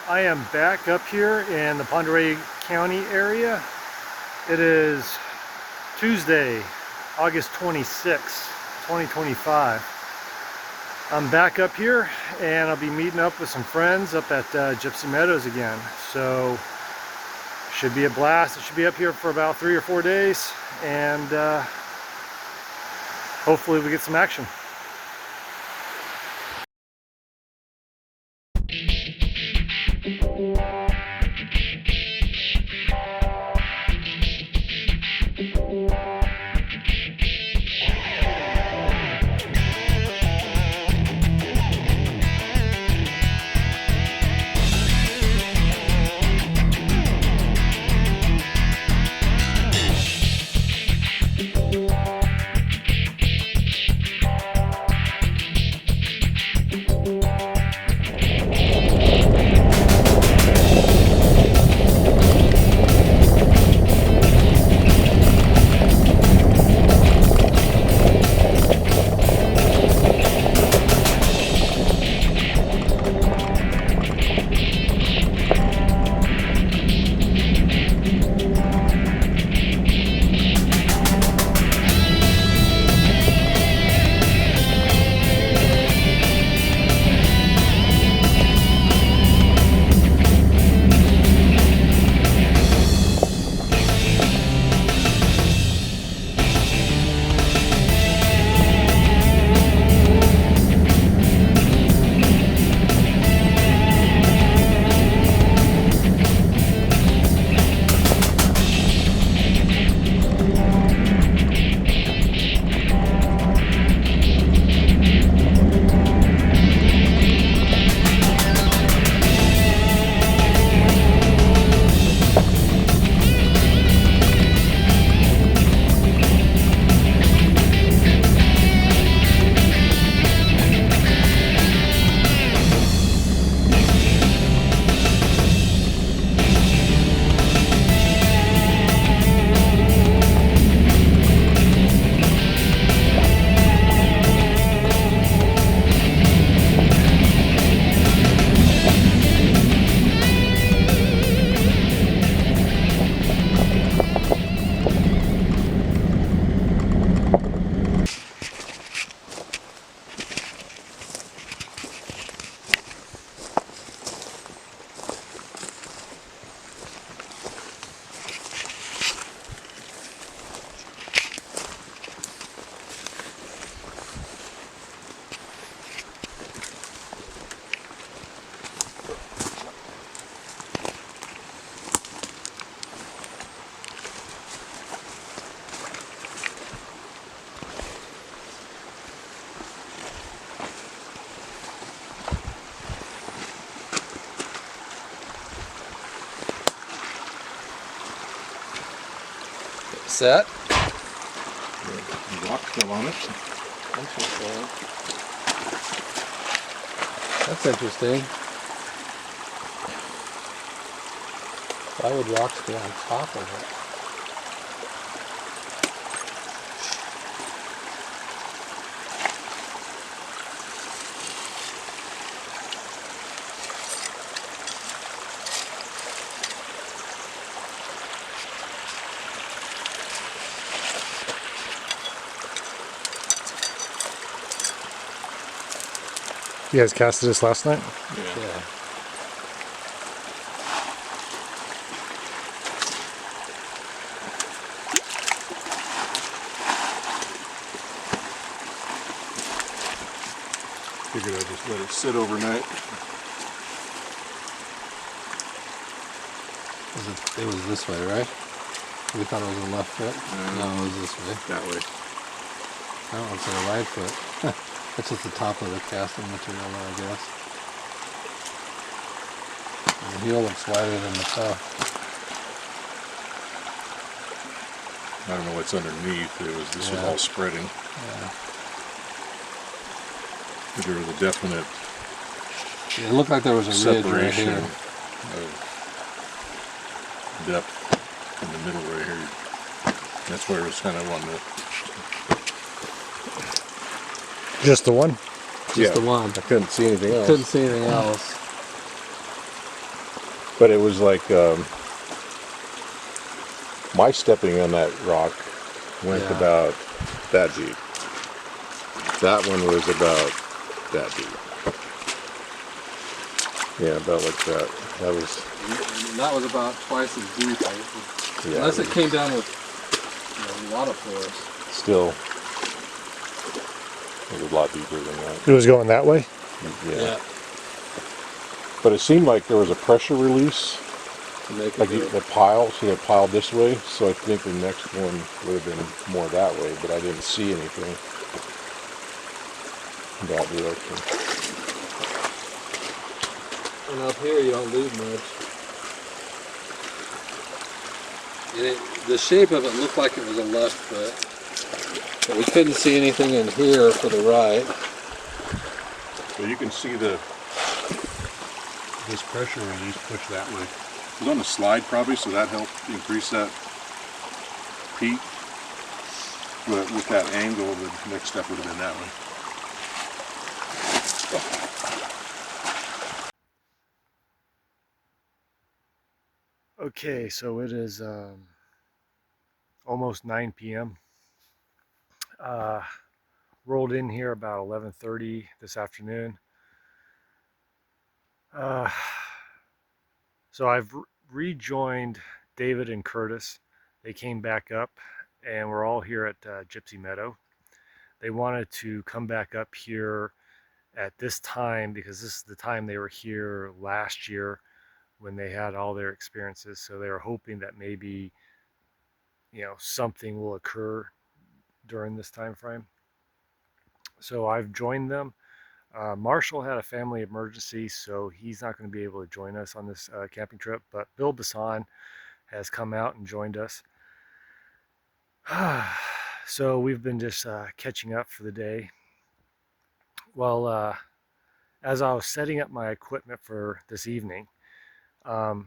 I am back up here in the Pend Oreille County area. It is Tuesday, August 26, 2025. I'm back up here and I'll be meeting up with some friends up at Gypsy Meadows again. So should be a blast. It should be up here for about 3 or 4 days, and hopefully we get some action. Set. Rock still on it. Interesting. That's interesting. Why would rocks be on top of it? You guys casted this last night? Yeah. Figured I'd just let it sit overnight. It was this way, right? We thought it was a left foot. No, it was this way. That way. That one's a right foot. That's just the top of the casting material there, I guess. And the heel looks wider than the toe. I don't know what's underneath. This was all spreading. Yeah. But there was a definite It looked like there was a ridge right separation here. of depth in the middle right here. That's where it was kind of on the... Just the one? Just the one. I couldn't see anything else. Couldn't see anything else. But it was like my stepping on that rock went about that deep. That one was about that deep. Yeah, about like that. That was about twice as deep. Yeah, unless it came down with a lot of force. Still, it was a lot deeper than that. It was going that way? Yeah. But it seemed like there was a pressure release. Like the pile, so they piled this way, so I think the next one would have been more that way, but I didn't see anything in that direction. And up here you don't lose much. The shape of it looked like it was a left foot, but we couldn't see anything in here for the right. But you can see this pressure release push that way. It was on the slide probably, so that helped increase that peak. But with that angle, the next step would have been that way. Okay, so it is almost 9 p.m. Rolled in here about 11:30 this afternoon. So I've rejoined David and Curtis. They came back up, and we're all here at Gypsy Meadow. They wanted to come back up here at this time because this is the time they were here last year when they had all their experiences. So they were hoping that maybe, something will occur during this time frame. So I've joined them. Marshall had a family emergency, so he's not going to be able to join us on this camping trip, but Bill Bassan has come out and joined us. So we've been just catching up for the day. Well, as I was setting up my equipment for this evening, I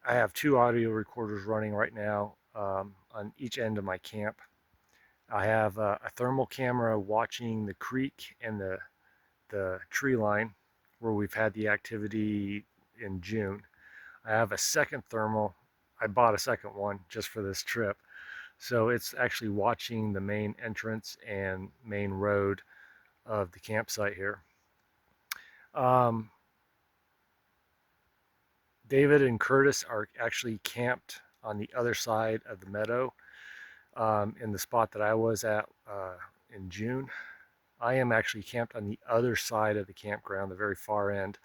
have 2 audio recorders running right now on each end of my camp. I have a thermal camera watching the creek and the tree line where we've had the activity in June. I have a second thermal. I bought a second one just for this trip. So it's actually watching the main entrance and main road of the campsite here. David and Curtis are actually camped on the other side of the meadow in the spot that I was at in June. I am actually camped on the other side of the campground, the very far end,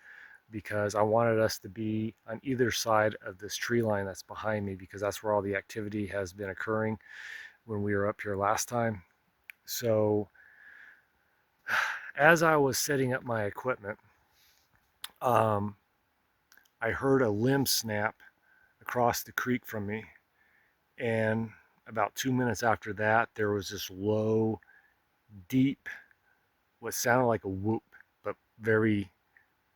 because I wanted us to be on either side of this tree line that's behind me, because that's where all the activity has been occurring when we were up here last time. So as I was setting up my equipment, I heard a limb snap across the creek from me, and about 2 minutes after that, there was this low, deep, what sounded like a whoop, but very,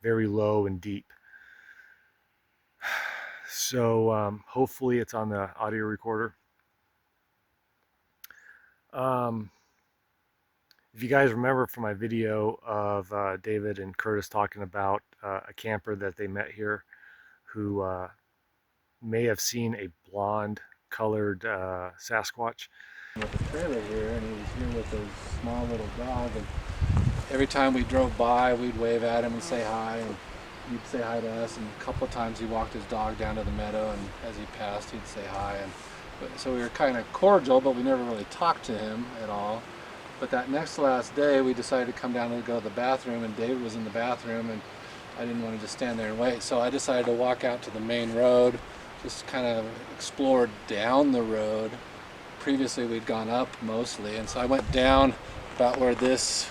very low and deep. So hopefully it's on the audio recorder. If you guys remember from my video of David and Curtis talking about a camper that they met here who may have seen a blonde colored Sasquatch. With the trailer here, and he was here with his small little dog, and every time we drove by we'd wave at him and say hi, and he'd say hi to us, and a couple of times he walked his dog down to the meadow, and as he passed he'd say hi, and so we were kind of cordial, but we never really talked to him at all. But that last day we decided to come down and go to the bathroom, and David was in the bathroom, and I didn't want to just stand there and wait, so I decided to walk out to the main road, just kind of explore down the road. Previously we'd gone up mostly, and so I went down about where this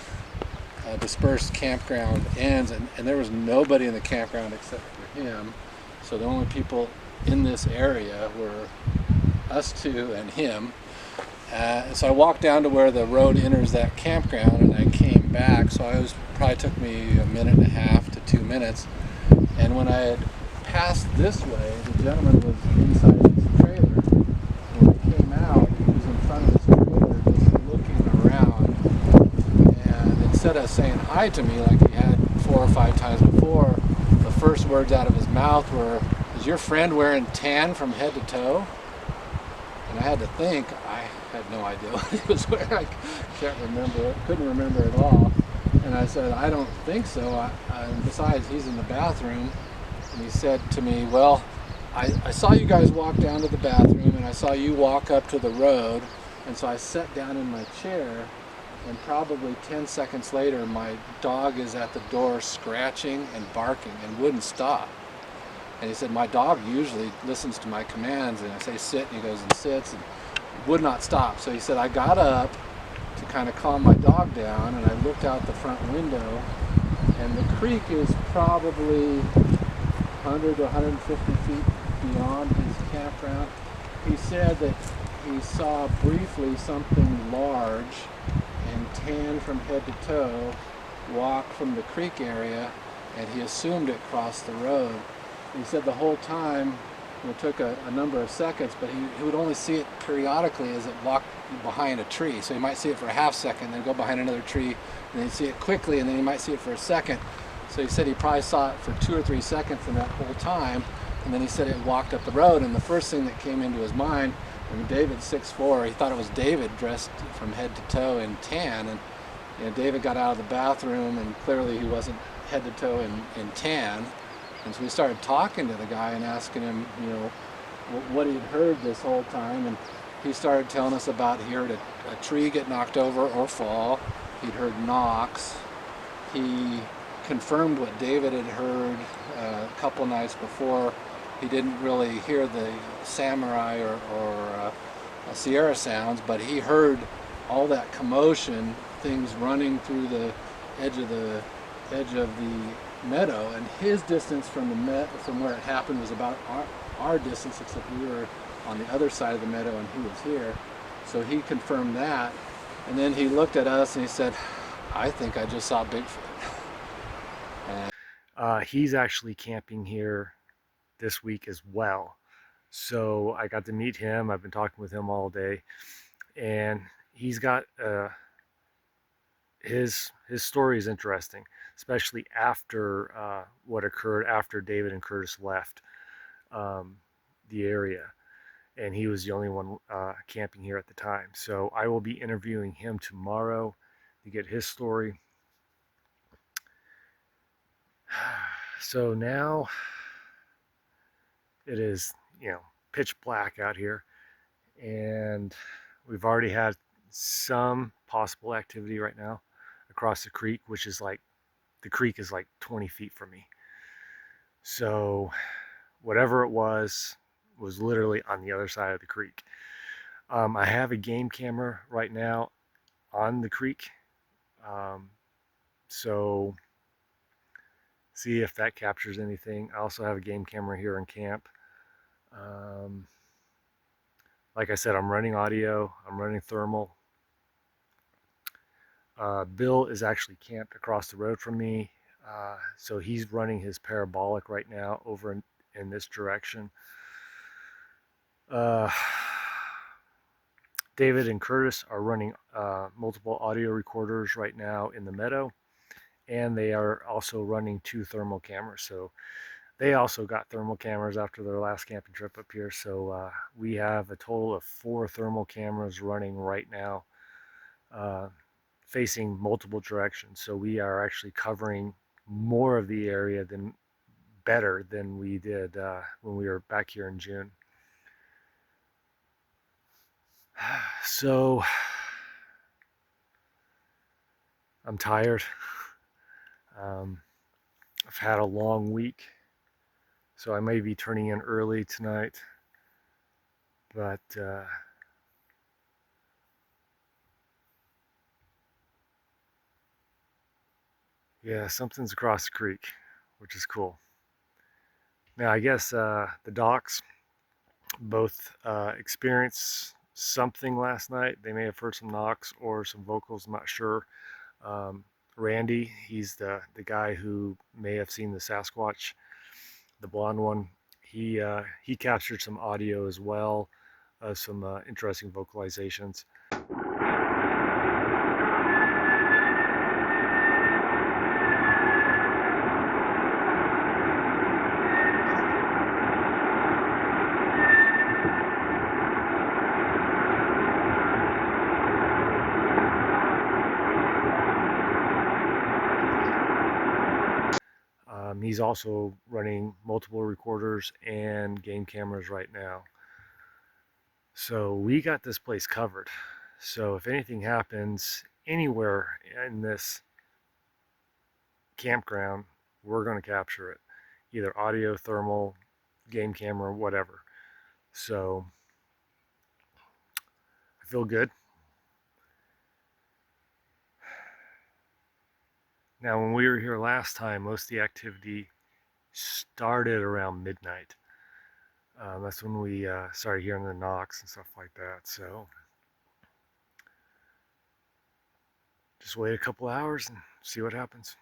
dispersed campground ends, and there was nobody in the campground except for him. So the only people in this area were us two and him. So I walked down to where the road enters that campground, and I came back. So probably took me 1.5 to 2 minutes. And when I had passed this way, the gentleman was inside his trailer. When I came out, he was in front of his trailer just looking around. And instead of saying hi to me like he had 4 or 5 times before, the first words out of his mouth were, "Is your friend wearing tan from head to toe?" And I had to think. I had no idea what he was wearing. I can't remember it. Couldn't remember at all. And I said, "I don't think so. And besides, he's in the bathroom." And he said to me, "Well, I saw you guys walk down to the bathroom, and I saw you walk up to the road, and so I sat down in my chair, and probably 10 seconds later, my dog is at the door scratching and barking and wouldn't stop." And he said, "My dog usually listens to my commands, and I say sit, and he goes and sits, and would not stop." So he said, "I got up to kind of calm my dog down, and I looked out the front window, and the creek is probably 100 to 150 feet beyond his campground." He said that he saw briefly something large and tan from head to toe walk from the creek area, and he assumed it crossed the road. He said the whole time, it took a number of seconds, but he would only see it periodically as it walked behind a tree. So he might see it for a half second, then go behind another tree, and then he'd see it quickly, and then he might see it for a second. So he said he probably saw it for 2 or 3 seconds in that whole time, and then he said it walked up the road, and the first thing that came into his mind, I mean, David's 6'4", he thought it was David dressed from head to toe in tan, and you know, David got out of the bathroom, and clearly he wasn't head to toe in tan. And so we started talking to the guy and asking him, you know, what he'd heard this whole time, and he started telling us about he heard a tree get knocked over or fall. He'd heard knocks. He confirmed what David had heard a couple nights before. He didn't really hear the samurai or Sierra sounds, but he heard all that commotion, things running through the edge of the meadow, and his distance from from where it happened was about our distance, except we were on the other side of the meadow and he was here. So he confirmed that, and then he looked at us and he said, "I think I just saw Bigfoot." He's actually camping here this week as well. So I got to meet him. I've been talking with him all day, and he's got his story is interesting, especially after what occurred after David and Curtis left the area, and he was the only one camping here at the time. So I will be interviewing him tomorrow to get his story. So now it is, you know, pitch black out here, and we've already had some possible activity right now across the creek, which is like, the creek is like 20 feet from me. So whatever it was literally on the other side of the creek. I have a game camera right now on the creek, so see if that captures anything. I also have a game camera here in camp. Like I said, I'm running audio, I'm running thermal. Bill is actually camped across the road from me, so he's running his parabolic right now over in this direction. David and Curtis are running multiple audio recorders right now in the meadow, and they are also running 2 thermal cameras. So they also got thermal cameras after their last camping trip up here. So we have a total of 4 thermal cameras running right now, facing multiple directions. So we are actually covering more of the area better than we did when we were back here in June. So I'm tired. I've had a long week, so I may be turning in early tonight, but yeah, something's across the creek, which is cool. Now I guess the Docs both experienced something last night. They may have heard some knocks or some vocals, I'm not sure. Randy, he's the guy who may have seen the Sasquatch, the blonde one. He captured some audio as well, some interesting vocalizations. he's also running multiple recorders and game cameras right now. So we got this place covered. So if anything happens anywhere in this campground, we're going to capture it, either audio, thermal, game camera, whatever. So I feel good. Now, when we were here last time, most of the activity started around midnight. That's when we started hearing the knocks and stuff like that. So just wait a couple hours and see what happens.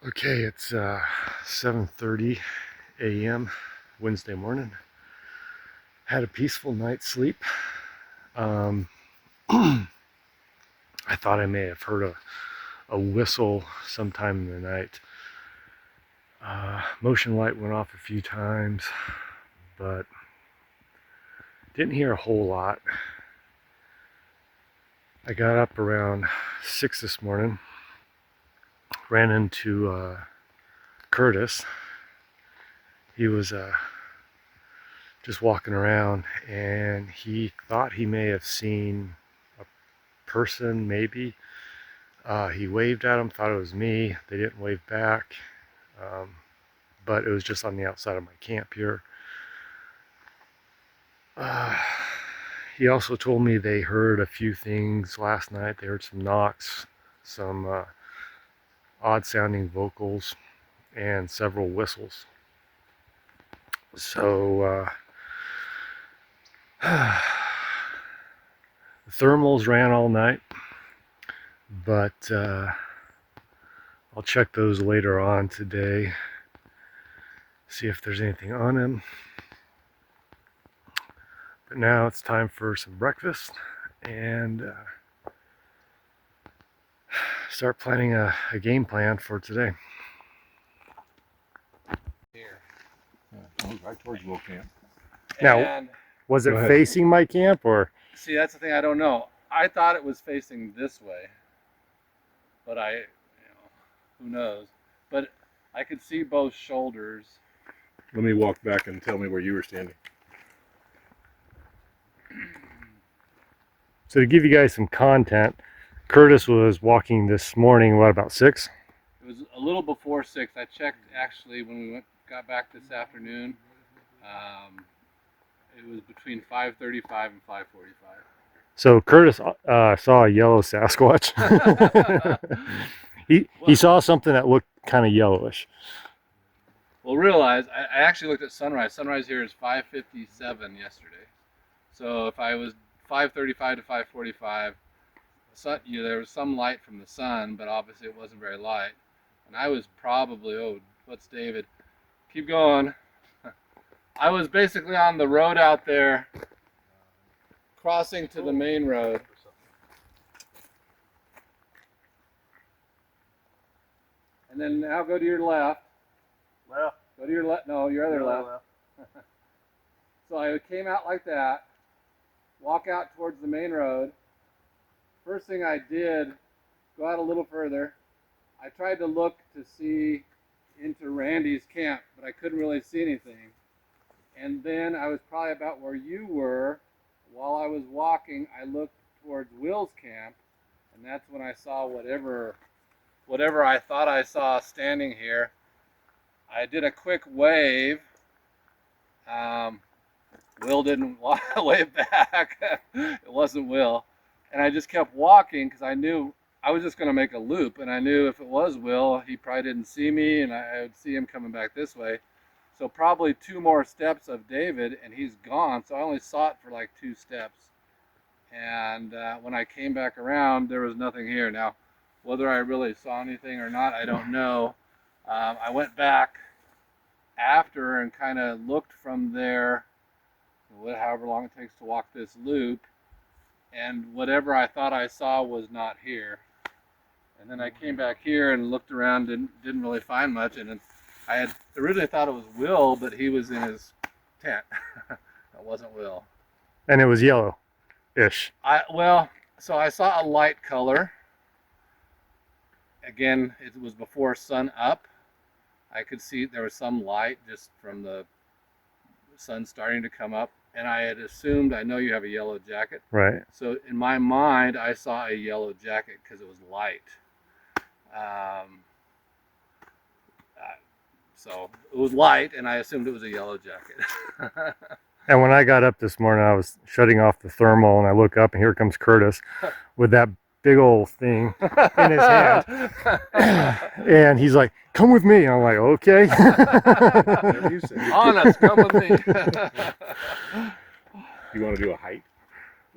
Okay, it's 7:30 a.m. Wednesday morning. Had a peaceful night's sleep. I thought I may have heard a whistle sometime in the night. Motion light went off a few times, but didn't hear a whole lot. I got up around 6 this morning, ran into Curtis. He was just walking around, and he thought he may have seen a person, maybe. He waved at him, thought it was me. They didn't wave back, but it was just on the outside of my camp here. He also told me they heard a few things last night. They heard some knocks, some odd sounding vocals, and several whistles. So the thermals ran all night, but I'll check those later on today, see if there's anything on them. But now it's time for some breakfast and start planning a game plan for today. Here. Yeah, right towards Will Camp. Now, And was it Go ahead. facing my camp or? see, that's the thing I don't know. I thought it was facing this way, but who knows? But I could see both shoulders. Let me walk back and tell me where you were standing. So to give you guys some content, Curtis was walking this morning, what, about 6? It was a little before 6. I checked actually when we got back this afternoon. It was between 5:35 and 5:45. So Curtis saw a yellow Sasquatch. he saw something that looked kind of yellowish. Well, realize I actually looked at sunrise. Sunrise here is 5:57 yesterday. So if I was 5:35 to 5:45, there was some light from the sun, but obviously it wasn't very light. And I was probably, what's David? Keep going. I was basically on the road out there, crossing to the main road. And then now go to your left. Left. Go to your left. No, your other left. So I came out like that, walk out towards the main road. First thing I did go out a little further. I tried to look to see into Randy's camp, but I couldn't really see anything. And then I was probably about where you were. While I was walking, I looked towards Will's camp, and that's when I saw whatever I thought I saw standing here. I did a quick wave. Will didn't wave back. It wasn't Will. And I just kept walking because I knew I was just going to make a loop. And I knew if it was Will, he probably didn't see me, and I would see him coming back this way. So probably 2 more steps of David, and he's gone. So I only saw it for like 2 steps. And when I came back around, there was nothing here. Now, whether I really saw anything or not, I don't know. I went back after and kind of looked from there, however long it takes to walk this loop, and whatever I thought I saw was not here. And then I came back here and looked around and didn't really find much. And then I had originally thought it was Will, but he was in his tent. That wasn't Will. And it was yellow-ish. So I saw a light color. Again, it was before sun up. I could see there was some light just from the sun starting to come up. And I had assumed, I know you have a yellow jacket. Right. So in my mind, I saw a yellow jacket because it was light. So it was light, and I assumed it was a yellow jacket. And when I got up this morning, I was shutting off the thermal, and I look up, and here comes Curtis with that big old thing in his hand. And he's like, "Come with me." And I'm like, "Okay." Whatever you say. Honest, come with me. You want to do a height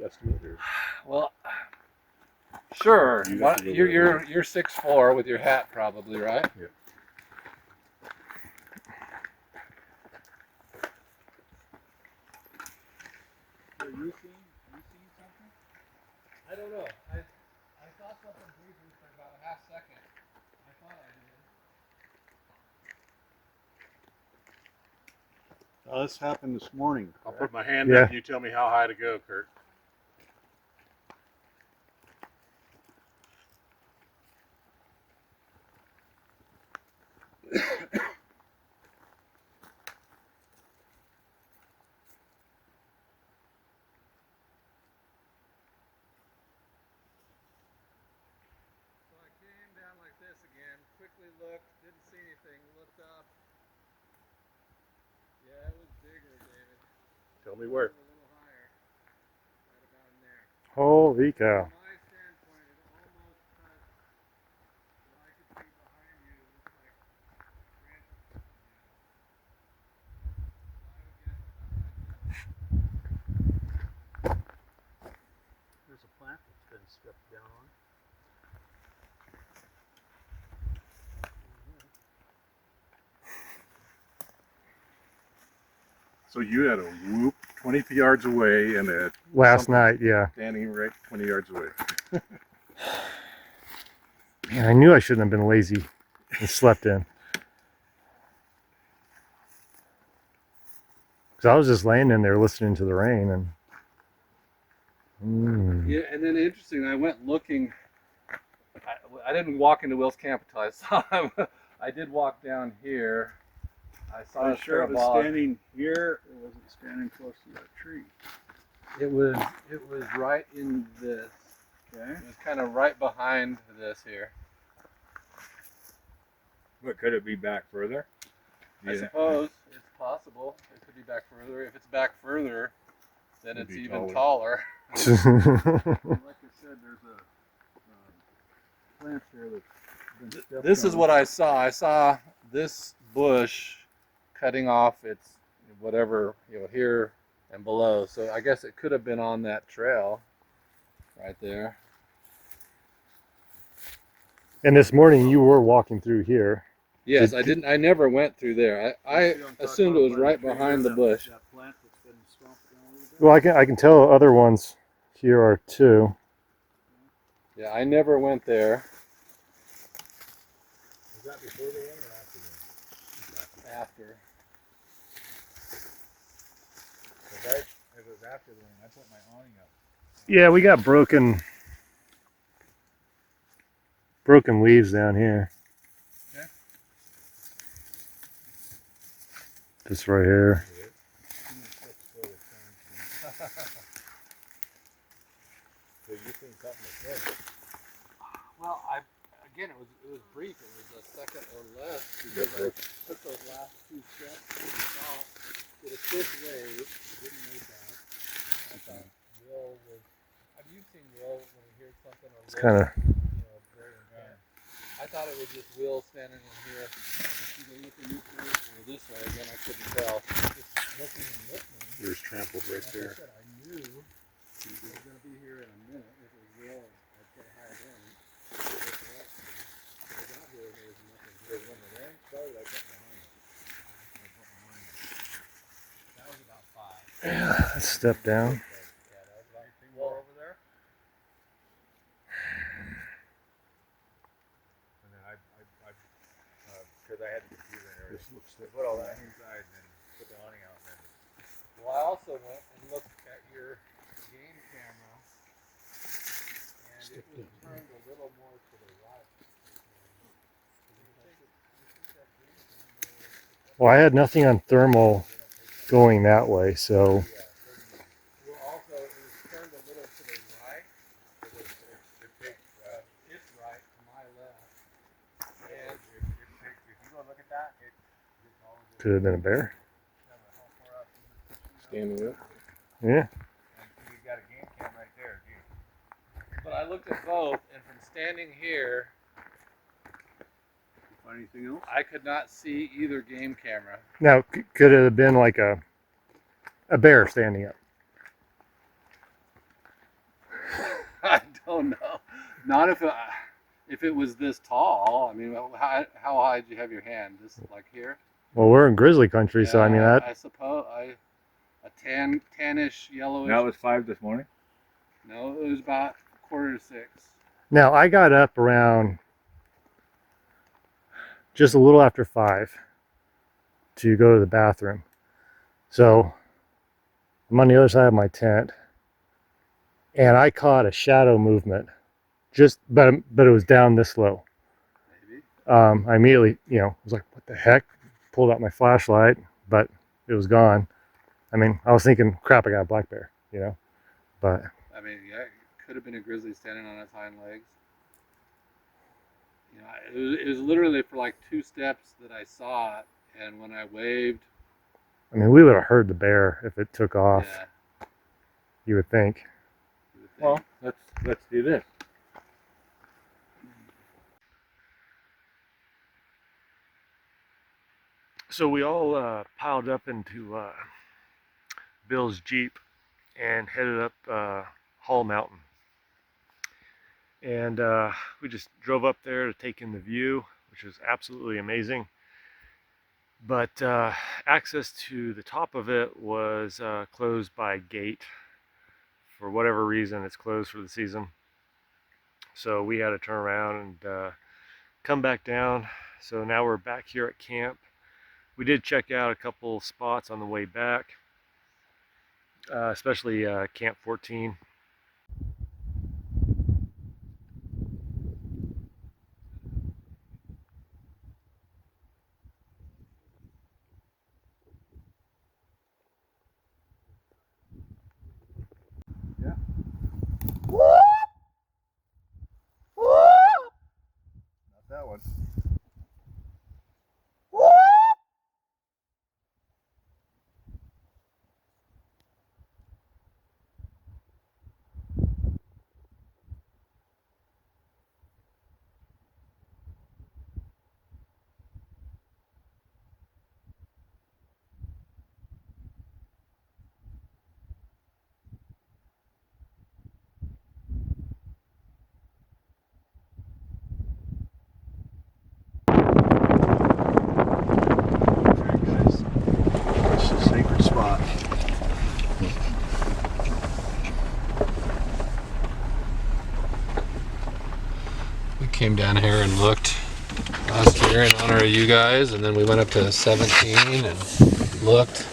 estimate? Or? Well, sure. You have to go You're 6'4" with your hat, probably, right? Yeah. Are you seeing something? I don't know. I saw something briefly for about a half second. I thought I did. Oh, this happened this morning. I'll put my hand Yeah. up and you tell me how high to go, Kurt. So I came down like this again, quickly looked, didn't see anything, looked up. Yeah, it was bigger, David. Tell me where. A little higher. Right about in there. Holy cow. From my standpoint, it almost touched what I could see behind you. It looks like branches coming down. So I would guess about that. There's a plant that's been stripped down on. So you had a whoop 20 yards away and a Last night, yeah. standing right 20 yards away. Man, I knew I shouldn't have been lazy and slept in. Because I was just laying in there listening to the rain, and Yeah, and then interesting, I went looking. I didn't walk into Will's camp until I saw him. I did walk down here. I saw Are a you sure it was parabolic. standing here? It wasn't standing close to that tree. It was right in this. Okay. It was kind of right behind this here. But could it be back further? I suppose it's possible. It could be back further. If it's back further, then It'd it's be even taller. taller. Like I said, there's a plant here that's been stepped This is on. what I saw. I saw this bush cutting off its whatever, here and below. So I guess it could have been on that trail right there. and this morning you were walking through here. Yes, I never went through there. I See what I'm talking assumed it was about? right Tree behind there, the bush. That plant that's been stomped down a little bit. Well, I can tell other ones here are too. Yeah, I never went there. Was that before the rain or after the rain? After. If it was after the rain, I put my awning up. Yeah, we got broken broken leaves down here. Okay. Just right here. So you think something was there? Well, again, it was brief. It was a second or less because I took those last 2 steps and saw it a quick wave. It didn't wave back. And I thought Will was. Have you seen Will when he hears something or It's Will? kind of. Very intense. I thought it was just Will standing in here, either looking this way or this way. Again, I couldn't tell. Just looking and listening. There's trampled right Like there. I said, I knew he was going to be here in a minute. If it was Will, I'd put high down. I got here and there was nothing here. When the rain started, I put my line up. That was about 5. Yeah, let's step down. Yeah, that was about anything more over there. And then because I had the computer and everything. This looks I put all that inside and then put the awning out and then. Well, I also went and looked at your game camera, and it was turned a little more to the right. Well, I had nothing on thermal going that way, so Well, also, it was turned a little to the right. It takes, It's right to my left. And if you go look at that, it's always could have been a bear. standing up. Yeah. and you got a game cam right there, dude. but I looked at both, and from standing here, Find anything else? I could not see either game camera. Now, could it have been like a bear standing up? I don't know. Not if it was this tall. I mean, how high did you have your hand? Just like here? Well, we're in grizzly country, so I mean Yeah, that. I suppose a tannish yellowish. That was 5 this morning. No, it was about 5:45. Now I got up around just a little after 5 to go to the bathroom. So I'm on the other side of my tent, and I caught a shadow movement. But it was down this low. Maybe. I immediately, was like, what the heck? Pulled out my flashlight, but it was gone. I mean, I was thinking, crap, I got a black bear, but I mean, yeah, it could have been a grizzly standing on its hind legs. It was literally for like 2 steps that I saw it, and when I waved, I mean, we would have heard the bear if it took off, yeah. you would think. you would think. Well, let's do this. So we all piled up into Bill's Jeep and headed up Hall Mountain. And we just drove up there to take in the view, which was absolutely amazing. But access to the top of it was closed by gate. For whatever reason, it's closed for the season. So we had to turn around and come back down. So now we're back here at camp. We did check out a couple spots on the way back, especially Camp 14. Not that one. We came down here and looked last year in honor of you guys, and then we went up to 17 and looked.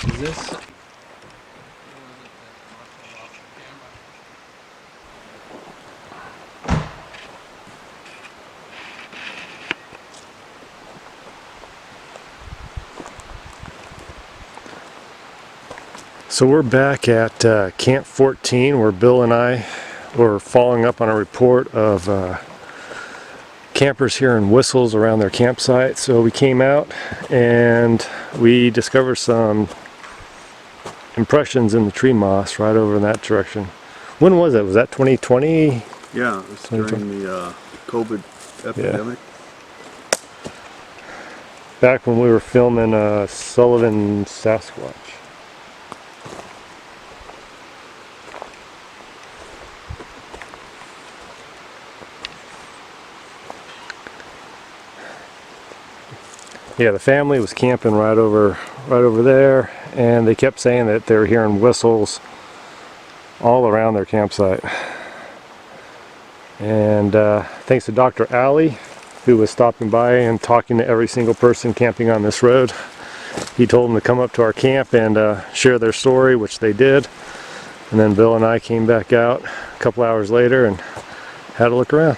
Is this? So we're back at Camp 14 where Bill and I were following up on a report of campers hearing whistles around their campsite. So we came out and we discovered some impressions in the tree moss right over in that direction. When was it? Was that 2020? Yeah, it was during the COVID epidemic. Back when we were filming Sullivan Sasquatch. Yeah, the family was camping right over there, and they kept saying that they were hearing whistles all around their campsite. And thanks to Dr. Alley, who was stopping by and talking to every single person camping on this road, he told them to come up to our camp and share their story, which they did. And then Bill and I came back out a couple hours later and had a look around.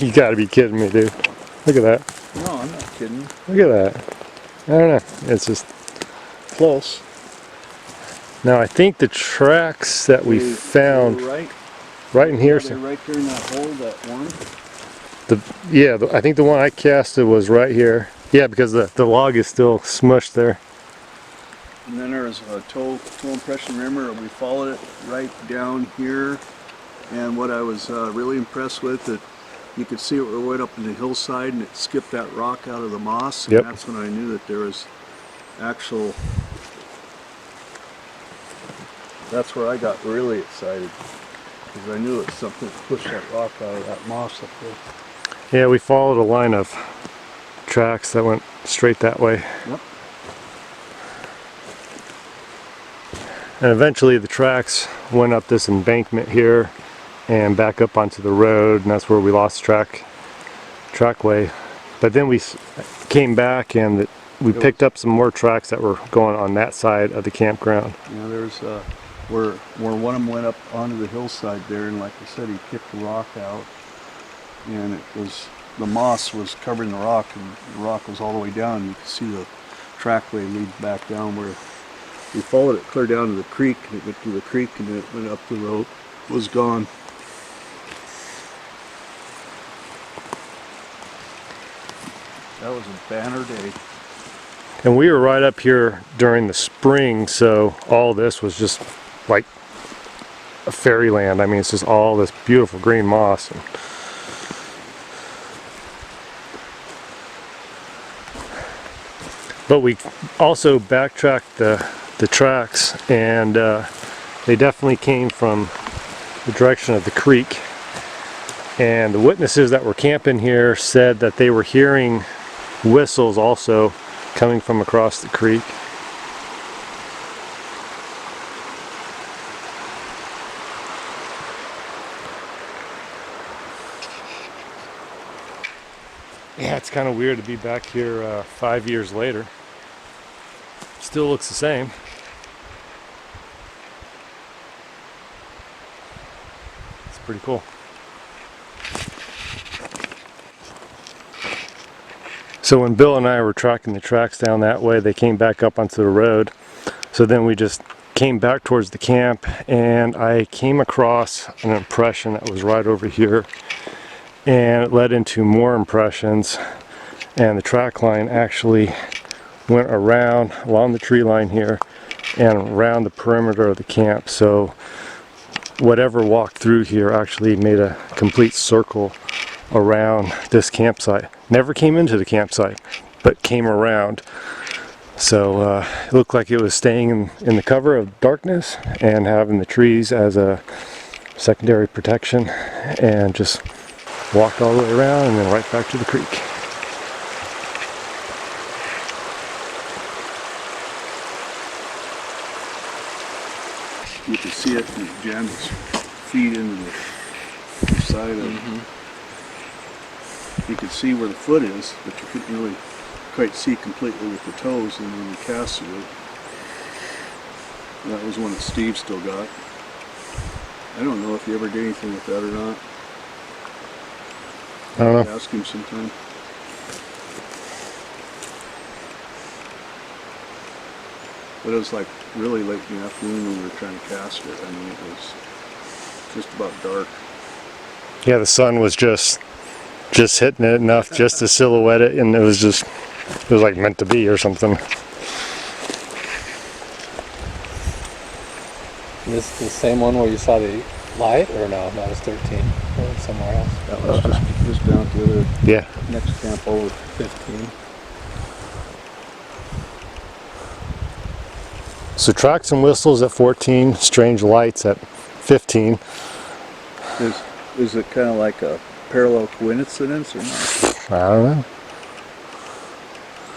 You gotta be kidding me, dude. Look at that. No, I'm not kidding. Look at that. I don't know. It's just Close. now I think the tracks that we found right in here. They're right there in that hole, that one. I think the one I casted was right here. Yeah, because the log is still smushed there. And then there's a toe impression, remember, we followed it right down here. And what I was really impressed with, that you could see it right up in the hillside and it skipped that rock out of the moss. And Yep. that's when I knew that there was actual, that's where I got really excited. Because I knew it was something that pushed that rock out of that moss up there. Yeah, we followed a line of tracks that went straight that way. Yep. And eventually the tracks went up this embankment here and back up onto the road, and that's where we lost trackway. But then we came back and we picked up some more tracks that were going on that side of the campground. Yeah, there's where one of them went up onto the hillside there, and like I said, he kicked the rock out, and it was, the moss was covering the rock, and the rock was all the way down. You could see the trackway lead back down where we followed it clear down to the creek, and it went through the creek, and then it went up the road, was gone. That was a banner day. And we were right up here during the spring, so all this was just like a fairyland. I mean, it's just all this beautiful green moss. But we also backtracked the tracks, and they definitely came from the direction of the creek. And the witnesses that were camping here said that they were hearing whistles also coming from across the creek. Yeah, it's kind of weird to be back here 5 years later. Still looks the same. It's pretty cool. So when Bill and I were tracking the tracks down that way, they came back up onto the road. So then we just came back towards the camp, and I came across an impression that was right over here, and it led into more impressions, and the track line actually went around along the tree line here and around the perimeter of the camp. So whatever walked through here actually made a complete circle around this campsite. Never came into the campsite, but came around. So it looked like it was staying in the cover of darkness and having the trees as a secondary protection, and just walked all the way around and then right back to the creek. You could see it, and it jammed its feet into the side of it. You could see where the foot is, but you couldn't really quite see completely with the toes, and when you casted it, that was one that Steve still got. I don't know if he ever did anything with that or not. I don't know. Ask him sometime. But it was like really late in the afternoon when we were trying to cast it. I mean, it was just about dark. Yeah, the sun was just hitting it enough just to silhouette it, and it was like meant to be or something. This the same one where you saw the light, or no? That was 13. Or somewhere else. That was just down at the other Yeah. next camp over. 15. So tracks and whistles at 14, strange lights at 15. Is it kind of like a parallel coincidence or not? I don't know.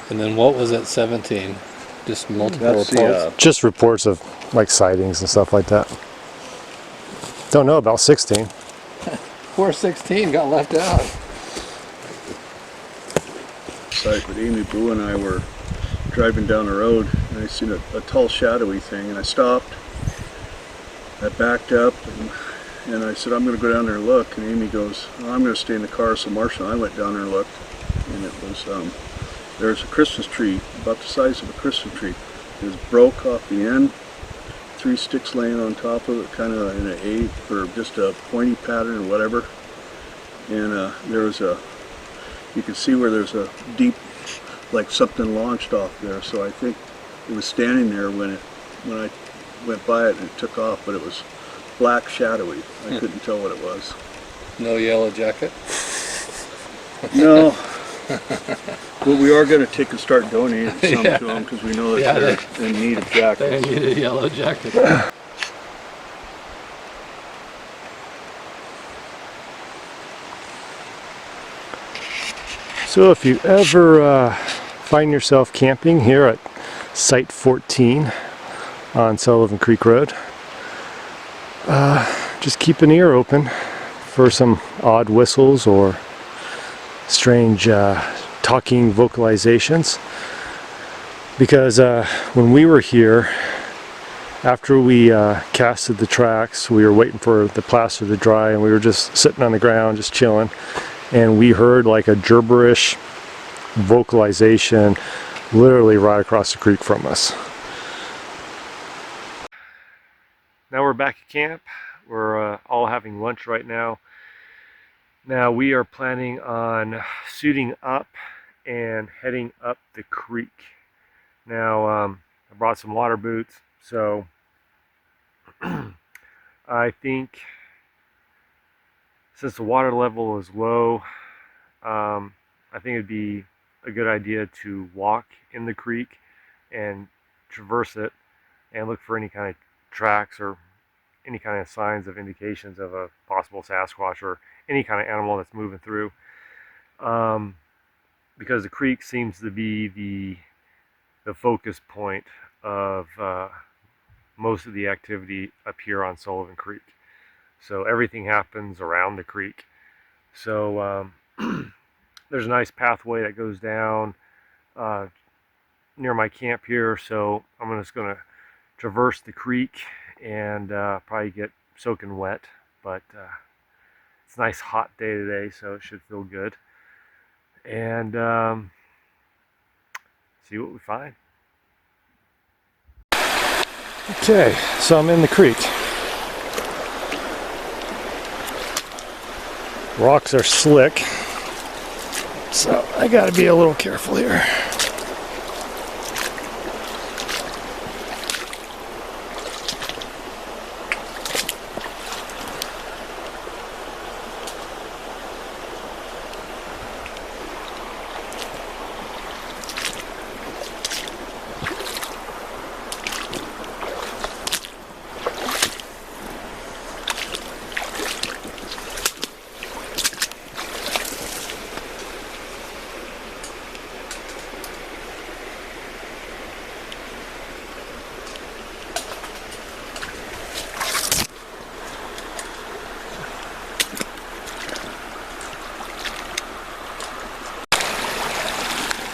And then what was at 17? Just multiple That's reports? Just reports of like sightings and stuff like that. Don't know about 16. Poor 16 got left out. Site, but Amy Boo and I were driving down the road and I seen a tall shadowy thing and I stopped. I backed up and I said, I'm going to go down there and look. And Amy goes, oh, I'm going to stay in the car. So Marshall and I went down there and looked, and it was there's a Christmas tree about the size of a Christmas tree. It was broke off the end, 3 sticks laying on top of it, kind of in an 8 or just a pointy pattern or whatever. And there was you could see where there's a deep, like something launched off there. So I think it was standing there when I went by it and it took off, but it was black, shadowy. I couldn't tell what it was. No yellow jacket? No. Well, we are going to take and start donating some to them because we know that they're in need of They jackets. need a yellow jacket. So if you ever find yourself camping here at Site 14 on Sullivan Creek Road, just keep an ear open for some odd whistles or strange talking vocalizations, because when we were here, after we casted the tracks, we were waiting for the plaster to dry and we were just sitting on the ground just chilling, and we heard like a gibberish vocalization literally right across the creek from us. Now we're back at camp. We're all having lunch right now. Now we are planning on suiting up and heading up the creek. Now I brought some water boots, so I think since the water level is low, I think it'd be a good idea to walk in the creek and traverse it and look for any kind of tracks or any kind of signs of indications of a possible Sasquatch or any kind of animal that's moving through, because the creek seems to be the focus point of most of the activity up here on Sullivan Creek. So everything happens around the creek. So there's a nice pathway that goes down near my camp here, so I'm just going to traverse the creek and probably get soaking wet, but it's a nice hot day today, so it should feel good. And see what we find. Okay, so I'm in the creek. Rocks are slick, so I gotta be a little careful here.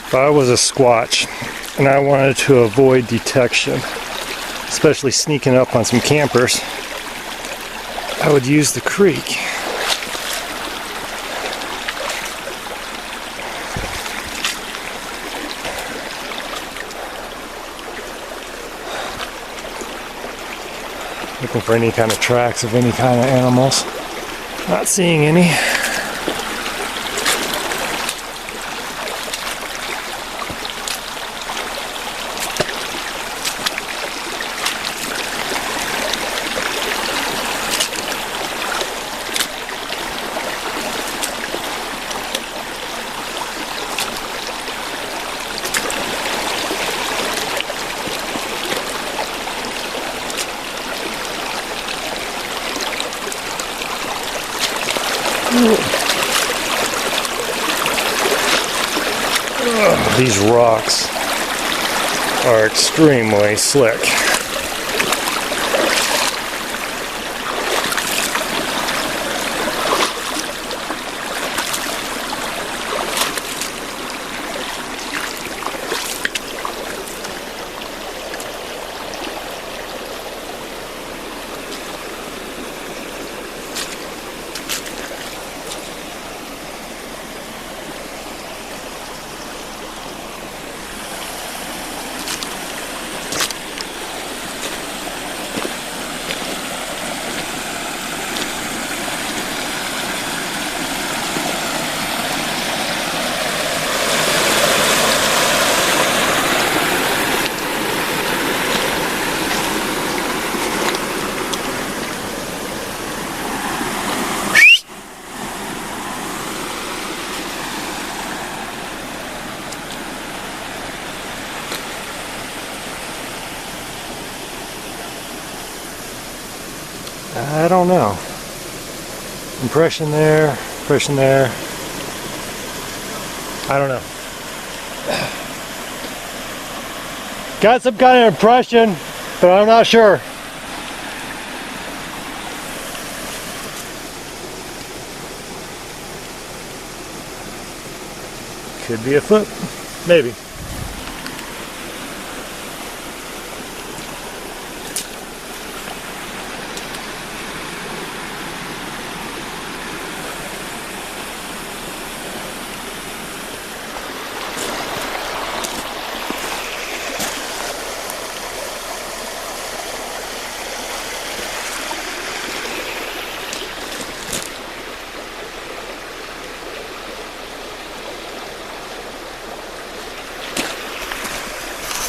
If I was a squatch and I wanted to avoid detection, especially sneaking up on some campers, I would use the creek. Looking for any kind of tracks of any kind of animals. Not seeing any. These rocks are extremely slick. I don't know. Impression there, impression there. I don't know. Got some kind of impression, but I'm not sure. Could be a foot, maybe.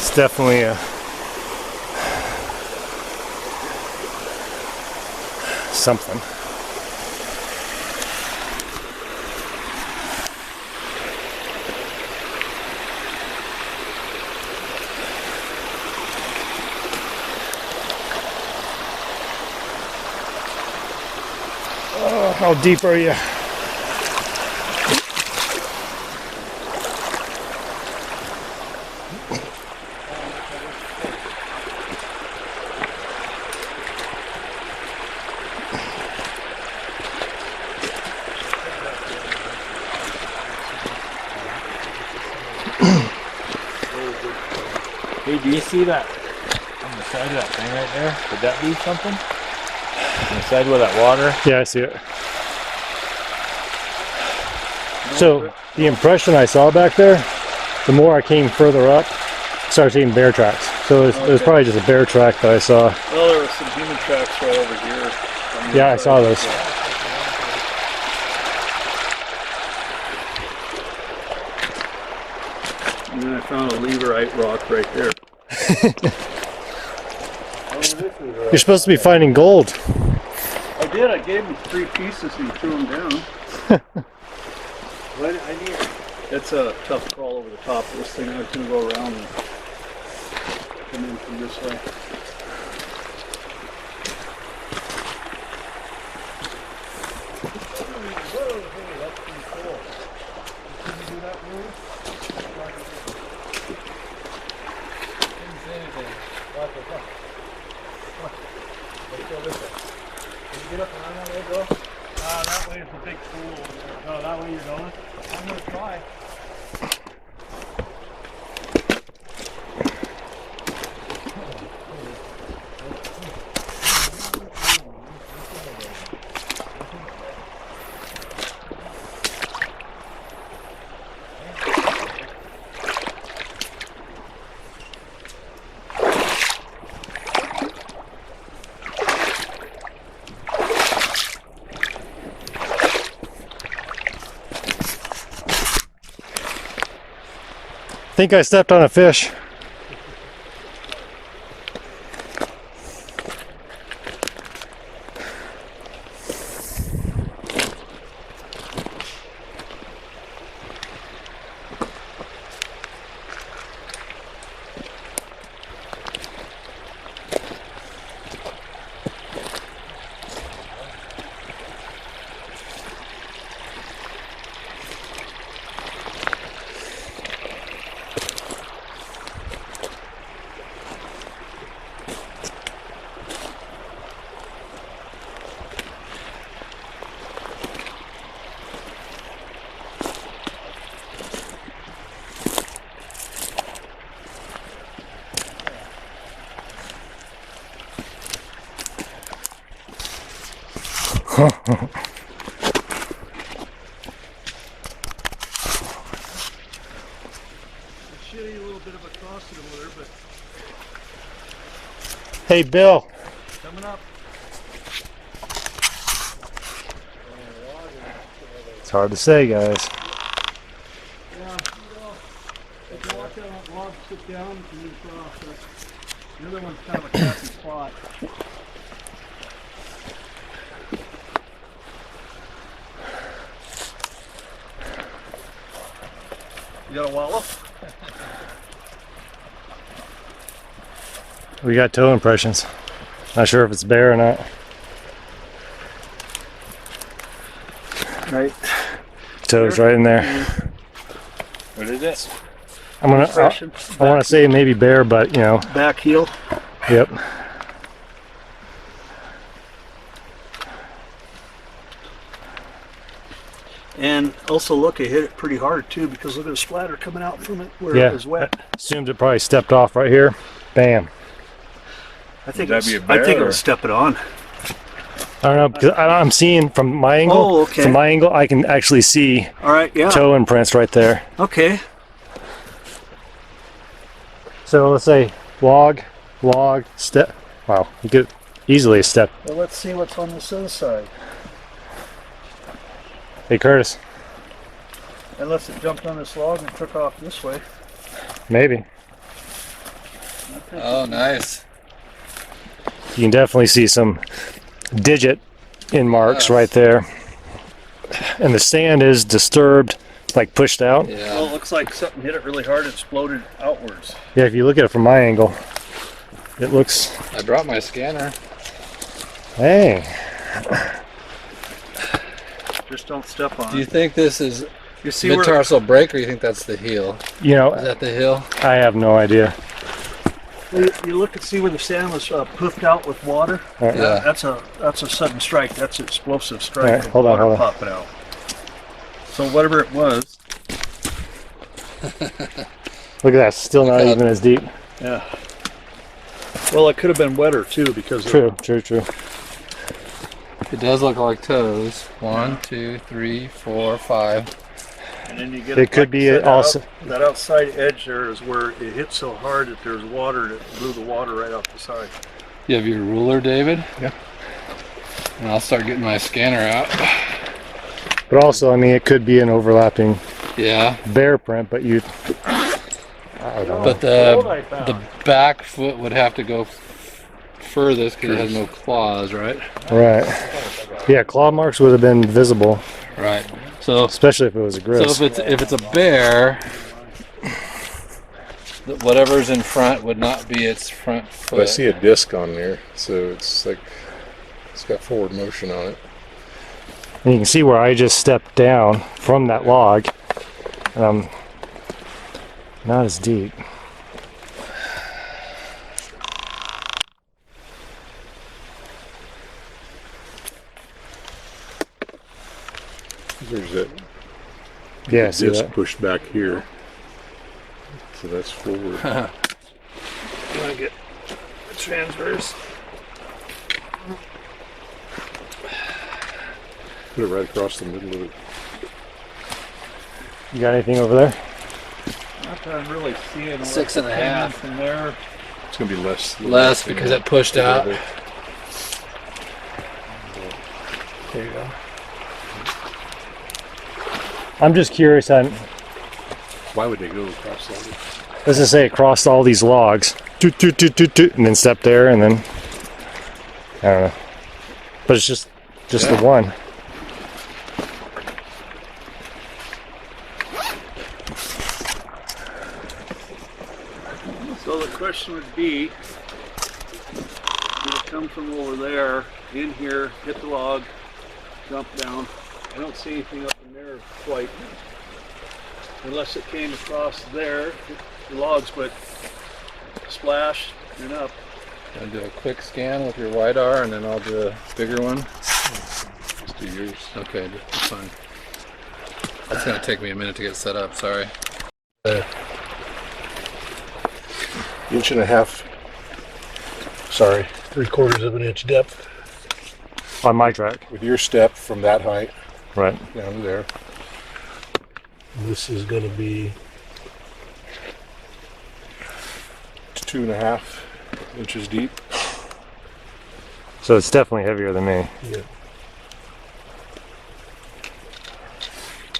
It's definitely a something. Oh, how deep are you? Hey, do you see that on the side of that thing right there? Could that be something? On the side where that water? Yeah, I see it. So the impression I saw back there, the more I came further up, started seeing bear tracks. So it was probably just a bear track that I saw. Well, there were some human tracks right over here. Yeah, I saw those. And then I found a leverite rock right there. You're supposed to be finding gold. I did. I gave him 3 pieces and he threw them down. What? I need. It's a tough crawl over the top of this thing. I was going to go around and come in from this way. That's pretty cool. Can you do that move? Didn't say anything. What the fuck? Let's go this way. Can you get up around that way, bro? That way is a big pool over there. No, that way you're going? I'm gonna try. think I stepped on a fish. Shitty little bit of a crossing over there, but Hey, Bill. coming up. It's hard to say, guys. Yeah, if you walk down that log, sit down, and then cross. The other one's kind of a crappy spot. You got a wallow? We got toe impressions. Not sure if it's bear or not. Right. Toes right in there. What is it? I'm gonna. I want to say maybe bear, but you know. Back heel. Yep. And also look, it hit it pretty hard too, because look at the splatter coming out from it where Yeah. it was wet. Assumed it probably stepped off right here. Bam. I think Would that be a I bear, think or- it'll step it on. I don't know because I'm seeing from my angle. Oh, okay. From my angle, I can actually see All right, yeah. toe imprints right there. Okay. So let's say log, step. Wow, you could easily step. Well, let's see what's on this other side. Hey, Curtis. Unless it jumped on this log and took off this way. Maybe. Oh, nice. You can definitely see some digit in marks Yes. right there. And the sand is disturbed, like pushed out. Well, Yeah. it looks like something hit it really hard and exploded outwards. Yeah, if you look at it from my angle, it looks, I dropped my scanner. hey, Just don't step on Do you it. think this is You see where mid-tarsal break, or you think that's the heel? you know, Is that the heel? I have no idea. you look and see where the sand was poofed out with water. All right. Yeah. That's a sudden strike. That's an explosive strike. All right, with hold on, water hold on. popping out. So whatever it was. Look at that, still not even as deep. Yeah. Well, it could have been wetter too because of- True. It does look like toes. 1, 2, 3, 4, 5. and then you get It could like I be said, also- that outside edge there is where it hit so hard that there's water that blew the water right off the side. You have your ruler, David? Yeah. And I'll start getting my scanner out. But also, I mean, it could be an overlapping Yeah. bear print, but you, I don't know. But the back foot would have to go furthest because it has no claws, right? Right. Yeah, claw marks would have been visible, Right. So especially if it was a gris. So if it's a bear, whatever's in front would not be its front But I foot. see a disc on there, so it's like it's got forward motion on it. And you can see where I just stepped down from that log, and I'm not as deep. There's that Yeah, see disc that? pushed back here, so that's forward. Want to get the transverse? Put it right across the middle of it. You got anything over there? Not that I'm really seeing. 6.5. From there. It's gonna be less. Less because it pushed out. There you go. I'm just curious on, Why would they go cross-legged? Let's just say it crossed all these logs, toot, toot, toot, toot, toot, and then stepped there, and then I don't know. But it's just the one. So the question would be, did it come from over there, in here, hit the log, jump down? I don't see anything up in there quite. Unless it came across there, hit the logs, but splash and up. I'll do a quick scan with your LiDAR, and then I'll do a bigger one. Let's do yours. Okay, that's fine. That's gonna take me a minute to get set up. Sorry. Inch and a half. Sorry, 3/4 of an inch depth. On my track. With your step from that height Right. down to there. This is going to be 2.5 inches deep. So it's definitely heavier than me. Yeah.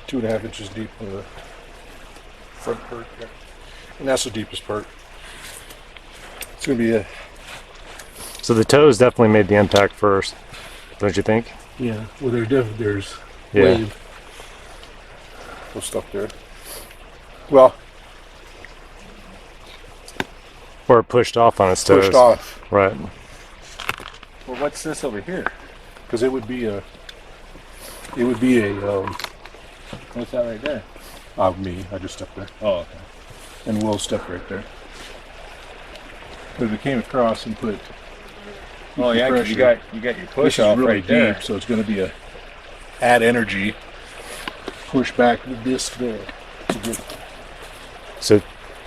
2.5 inches deep on the front part there. And that's the deepest part. It's going to be a... So the toes definitely made the impact first, don't you think? Yeah. Well, there's Yeah. wave. We'll stop there. Well, Or it pushed off on its toes. pushed off. Right. Well, what's this over here? Because it would be a... What's that right there? me. I just stepped there. Oh, okay. And we'll step right there. But if it came across and put... Oh yeah, 'cause you got your This push is off really right there. deep, so it's going to be a add energy, push back the disc there to get So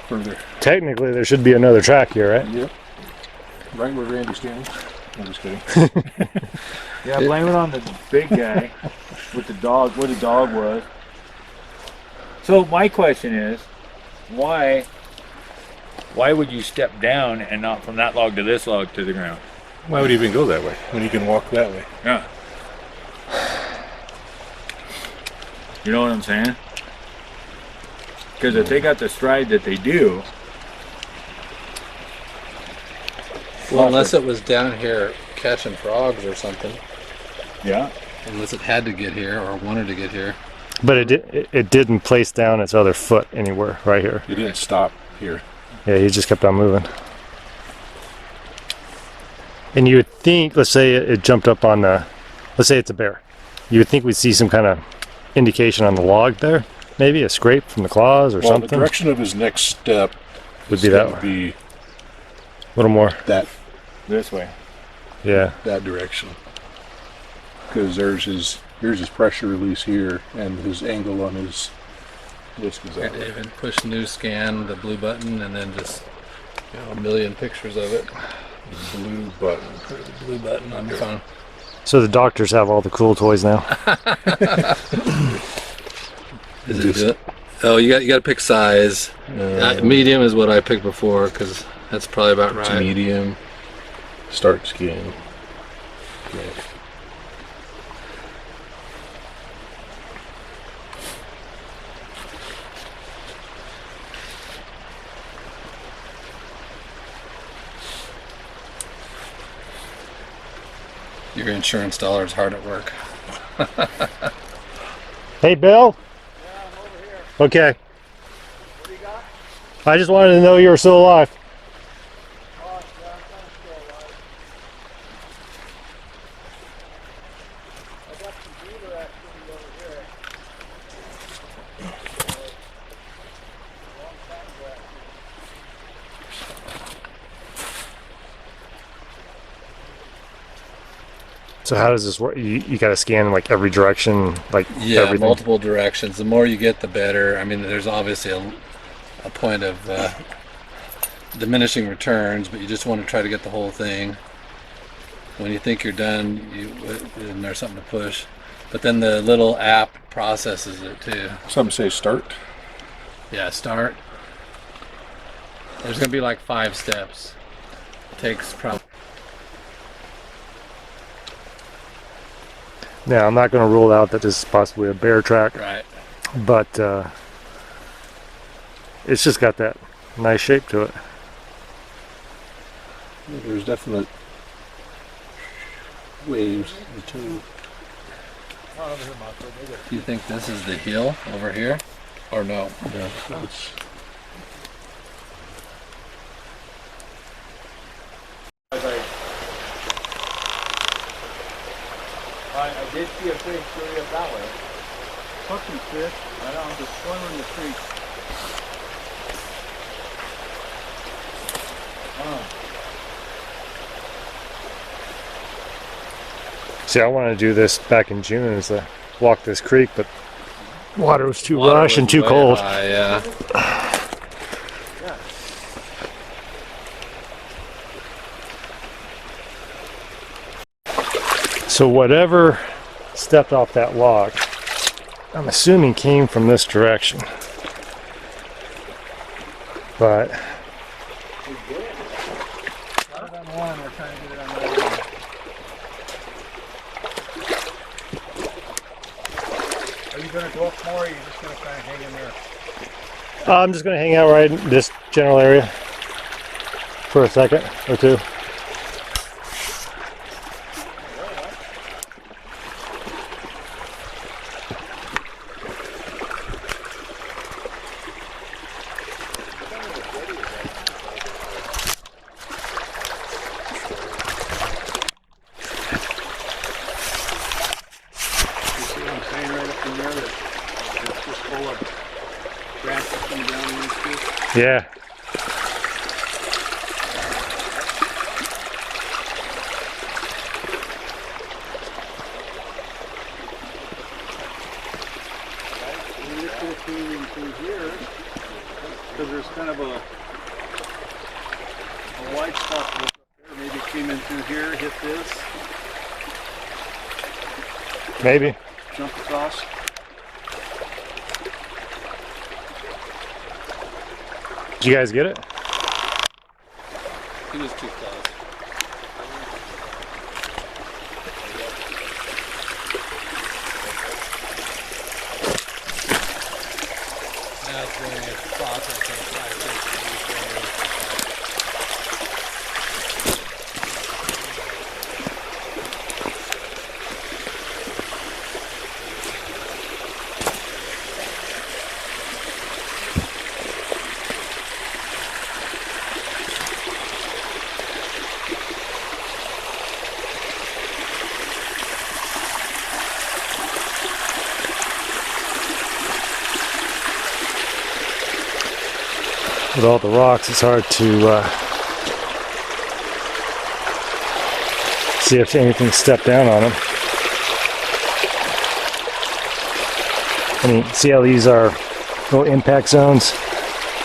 further. technically there should be another track here, right? Yep. Right where Randy's standing. I'm just kidding. Yeah, blame it on the big guy with the dog, where the dog was. So my question is, why would you step down and not from that log to this log to the ground? Why would he even go that way when you can walk that way? Yeah. You know what I'm saying? Because if they got the stride that they do, Well, unless it was down here catching frogs or something. yeah. Unless it had to get here or wanted to get here. But it didn't place down its other foot anywhere right here. He didn't stop here. Yeah, he just kept on moving. And you would think, let's say it jumped up on the, let's say it's a bear. You would think we'd see some kind of indication on the log there. Maybe a scrape from the claws or Well, something. the direction of his next step Would be that would way. be A little more. that This way. Yeah. direction. Because there's his pressure release here, and his angle on his disc is Here, that way. David, push new scan, the blue button, and then just a million pictures of it. Blue button. The blue button on your phone. So the doctors have all the cool toys now. Is it good? Oh, you got to pick size. Medium is what I picked before because that's probably about It's right. medium. Start scan. Yeah. Your insurance dollar is hard at work. Hey, Bill? Yeah, I'm over here. Okay. What do you got? I just wanted to know you were still alive. So how does this work? You got to scan in like every direction, like Yeah, everything. multiple directions. The more you get, the better. I mean, there's obviously a point of diminishing returns, but you just want to try to get the whole thing. When you think you're done, and there's something to push. But then the little app processes it too. Some say start. Yeah, start. There's gonna be like 5 steps. It takes probably. Now, I'm not going to rule out that this is possibly a bear track, Right. but It's just got that nice shape to it. There's definite waves too. Do you think this is the hill over here, or no? Yeah, it's, I did see a fish going up that way. Fucking fish. I know, I'm just swimming in the creek. See, I wanted to do this back in June, is to walk this creek, but water was too Water rush and was too way cold. high, yeah. So whatever stepped off that log, I'm assuming came from this direction. But Are you going to go up more, or are you just going to kind of hang in there? I'm just gonna hang out right in this general area for a second or two. You see what I'm saying right up in there? That it's just full of branches coming down in these trees. Yeah. And this could have came in through here, because there's kind of a white spot up there. Maybe it came in through here, hit this, Maybe. jump across. Did you guys get it? He was too close. Now it's doing its process and it's With all the rocks, it's hard to see if anything stepped down on them. I mean, see how these are little impact zones?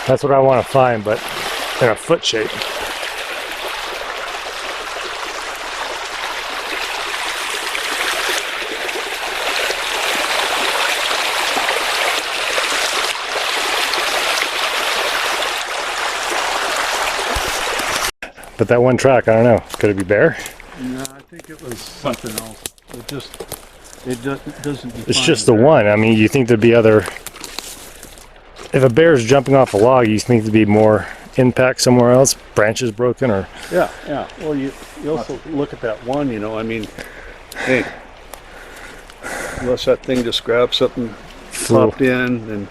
That's what I want to find, but in a foot shape. But that one track, I don't know. Could it be bear? No, I think it was something else. It doesn't define It's just the bear. one. I mean, you think there'd be other. If a bear's jumping off a log, you think there'd be more impact somewhere else, branches broken, or. Yeah, yeah. Well, you also look at that one, you know, I mean, hey, unless that thing just grabbed something, Flew. popped in, and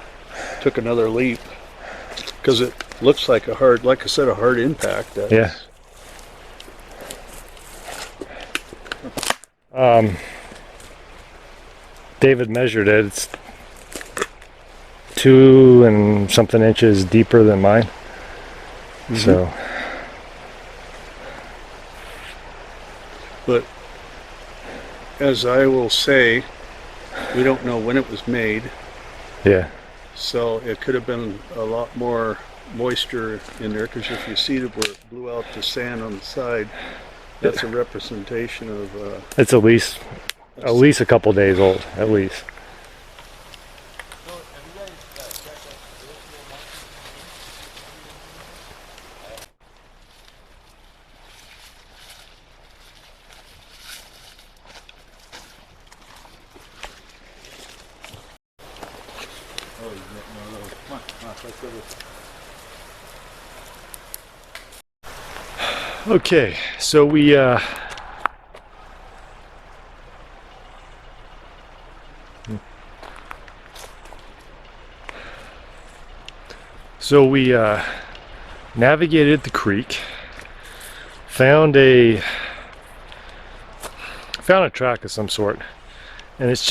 took another leap. Because it looks like a hard, like I said, a hard impact. That's, Yeah. David measured it. It's 2 and something inches deeper than mine. So. But as I will say, we don't know when it was made, Yeah. so it could have been a lot more moisture in there. Because if you see where it blew out the sand on the side, that's a representation of. It's at least a couple days old, at least. Oh, he's getting one of those. Come on, let's go this. Okay, so we navigated the creek, found a track of some sort, and it was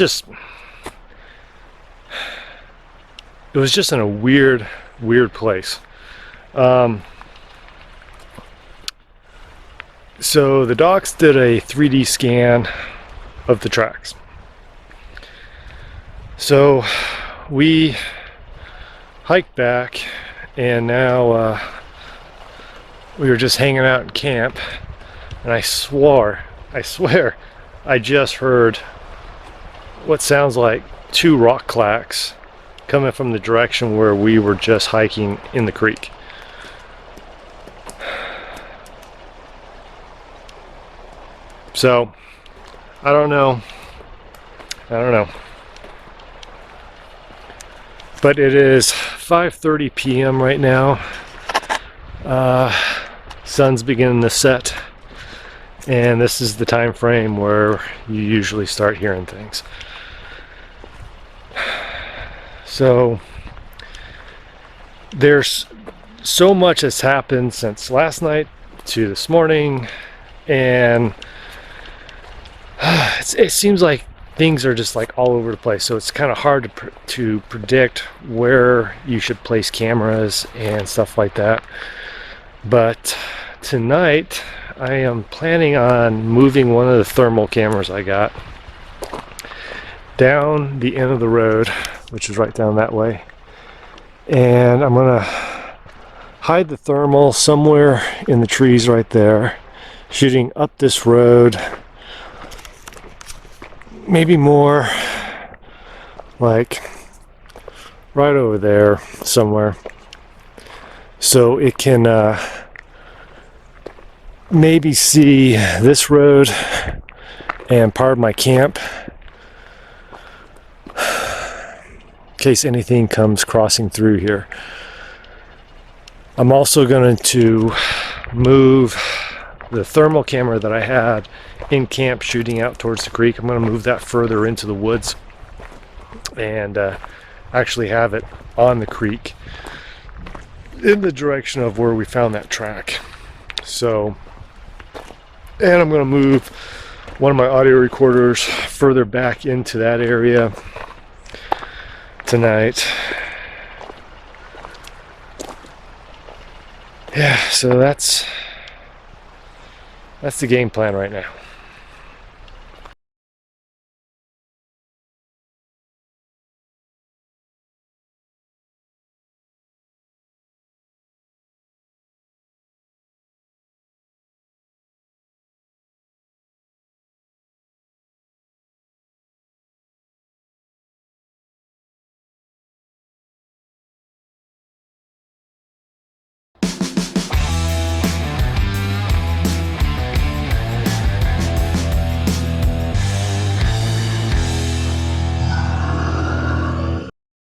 just in a weird place. So the docs did a 3D scan of the tracks. So we hiked back, and now we were just hanging out in camp, and I swear I just heard what sounds like 2 rock clacks coming from the direction where we were just hiking in the creek. So I don't know, but it is 5:30 p.m. right now. Sun's beginning to set, and this is the time frame where you usually start hearing things. So there's so much that's happened since last night to this morning, and it seems like things are just like all over the place, so it's kind of hard to predict where you should place cameras and stuff like that. But tonight I am planning on moving one of the thermal cameras I got down the end of the road, which is right down that way, and I'm gonna hide the thermal somewhere in the trees right there, shooting up this road, maybe more like right over there somewhere, so it can maybe see this road and part of my camp in case anything comes crossing through here. I'm also going to move the thermal camera that I had in camp shooting out towards the creek. I'm going to move that further into the woods and actually have it on the creek in the direction of where we found that track. So, and I'm going to move one of my audio recorders further back into that area tonight. Yeah, so that's the game plan right now.